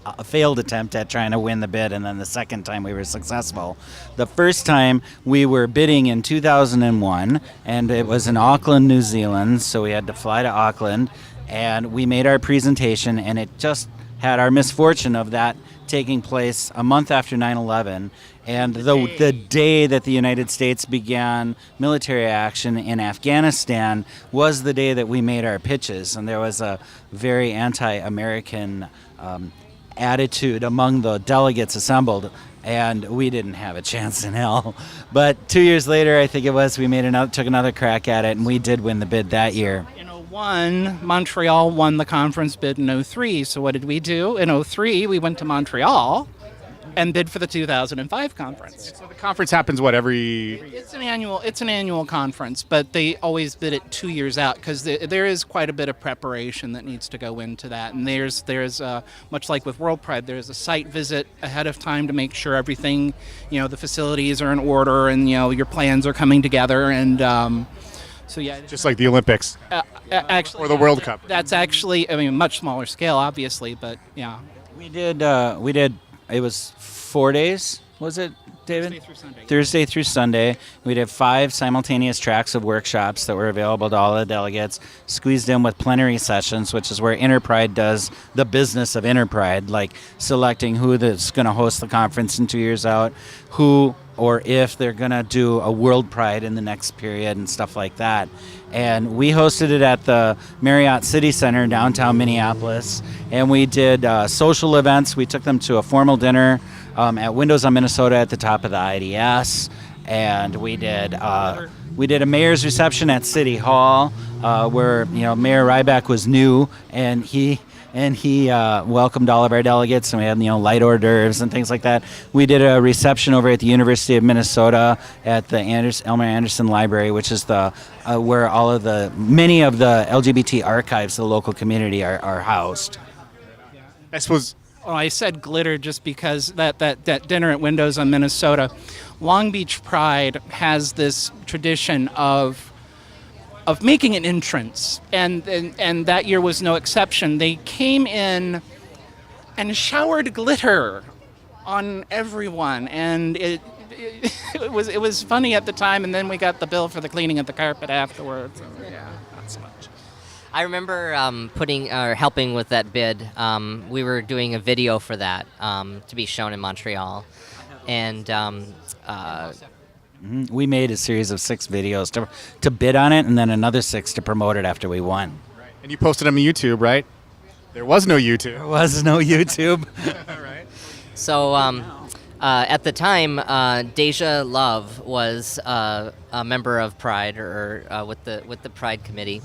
a failed attempt at trying to win the bid, and then the second time we were successful. The first time we were bidding in 2001, and it was in Auckland, New Zealand, so we had to fly to Auckland, and we made our presentation, and it just had our misfortune of that taking place a month after 9/11, and the day that the United States began military action in Afghanistan was the day that we made our pitches, and there was a very anti-American attitude among the delegates assembled, and we didn't have a chance in hell. But 2 years later, I think it was, we took another crack at it, and we did win the bid that year. In 2001, Montreal won the conference bid in 2003. So what did we do? In 2003, we went to Montreal and bid for the 2005 conference. So the conference happens every... It's an annual conference, but they always bid it 2 years out, because there is quite a bit of preparation that needs to go into that. And there's much like with World Pride, there's a site visit ahead of time to make sure everything, the facilities are in order and your plans are coming together. And so yeah, just like the Olympics, actually, or the World Cup. That's actually, much smaller scale, obviously, but yeah. We did. It was 4 days, was it? David? Thursday through Sunday. Thursday through Sunday. We did 5 simultaneous tracks of workshops that were available to all the delegates, squeezed in with plenary sessions, which is where Interpride does the business of Interpride, like selecting who is going to host the conference in 2 years out, who or if they're going to do a World Pride in the next period and stuff like that. And we hosted it at the Marriott City Center in downtown Minneapolis. And we did social events. We took them to a formal dinner at Windows on Minnesota at the top of the IDS. And we did a mayor's reception at City Hall where Mayor Ryback was new, and he welcomed all of our delegates, and we had light hors d'oeuvres and things like that. We did a reception over at the University of Minnesota at the Elmer Anderson Library, which is the where many of the LGBT archives of the local community are housed. I suppose. Oh, I said glitter just because that dinner at Windows on Minnesota. Long Beach Pride has this tradition of making an entrance, and that year was no exception. They came in and showered glitter on everyone, and it was funny at the time, and then we got the bill for the cleaning of the carpet afterwards. Yeah, not so much. I remember helping with that bid. We were doing a video for that to be shown in Montreal, and we made a series of 6 videos to bid on it, and then another 6 to promote it after we won. Right. And you posted them on YouTube, right? There was no YouTube. There was no YouTube. Right. So at the time, Deja Love was a member of Pride, or with the Pride committee,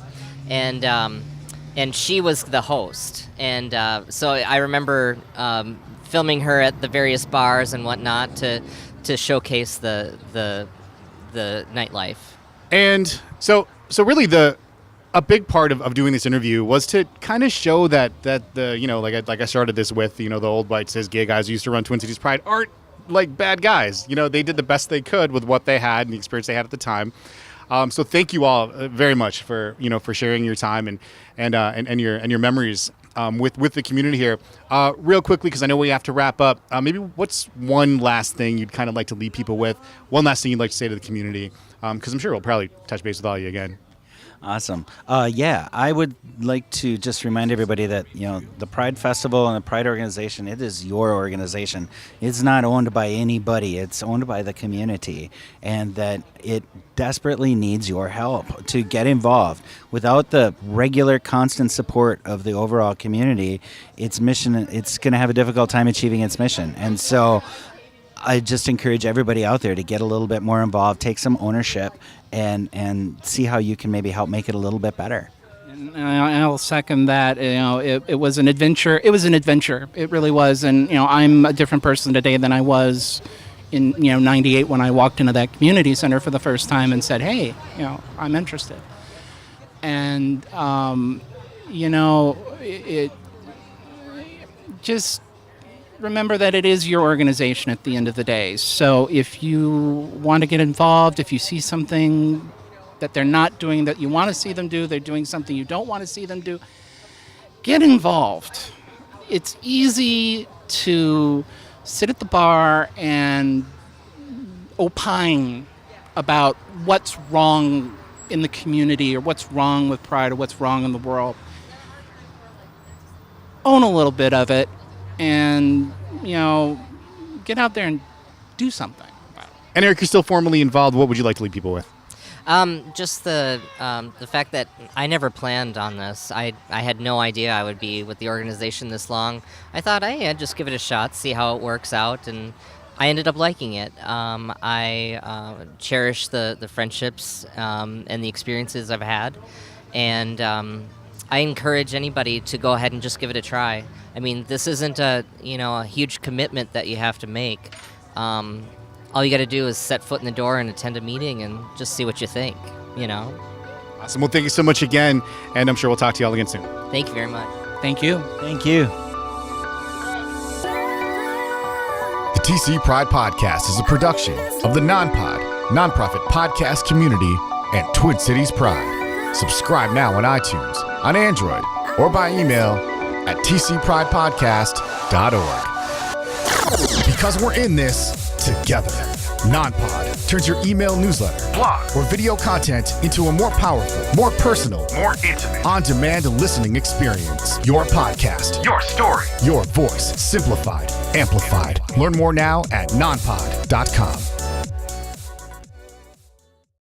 and she was the host. And so I remember filming her at the various bars and whatnot to showcase the nightlife. And so really a big part of doing this interview was to kind of show that the like I started this with, the old white cis gay guys who used to run Twin Cities Pride aren't like bad guys. They did the best they could with what they had and the experience they had at the time. So thank you all very much for sharing your time and your memories with the community here. Real quickly, because I know we have to wrap up, maybe what's one last thing you'd kind of like to leave people with? One last thing you'd like to say to the community? Because I'm sure we'll probably touch base with all you again. Awesome. I would like to just remind everybody that, the Pride Festival and the Pride organization, it is your organization. It's not owned by anybody. It's owned by the community, and that it desperately needs your help to get involved. Without the regular, constant support of the overall community, its mission, it's going to have a difficult time achieving its mission. And so I just encourage everybody out there to get a little bit more involved, take some ownership, and see how you can maybe help make it a little bit better. And I'll second that. It was an adventure. It was an adventure. It really was. And I'm a different person today than I was in 98 when I walked into that community center for the first time and said, "Hey, I'm interested." And it just remember that it is your organization at the end of the day. So if you want to get involved, if you see something that they're not doing that you want to see them do, they're doing something you don't want to see them do, get involved. It's easy to sit at the bar and opine about what's wrong in the community or what's wrong with Pride or what's wrong in the world. Own a little bit of it and, get out there and do something about it. And Eric, you're still formally involved. What would you like to leave people with? Just the fact that I never planned on this. I had no idea I would be with the organization this long. I thought, hey, I'd just give it a shot, see how it works out, and I ended up liking it. I cherish the friendships and the experiences I've had, and I encourage anybody to go ahead and just give it a try. I mean, this isn't a huge commitment that you have to make. All you got to do is set foot in the door and attend a meeting and just see what you think. Awesome. Well, thank you so much again, and I'm sure we'll talk to you all again soon. Thank you very much. Thank you. Thank you. The TC Pride Podcast is a production of the Non-Pod, nonprofit podcast community, and Twin Cities Pride. Subscribe now on iTunes, on Android, or by email at tcpridepodcast.org. Because we're in this together. NonPod turns your email newsletter, blog, or video content into a more powerful, more personal, more intimate, on-demand listening experience. Your podcast, your story, your voice, simplified, amplified. Learn more now at nonpod.com.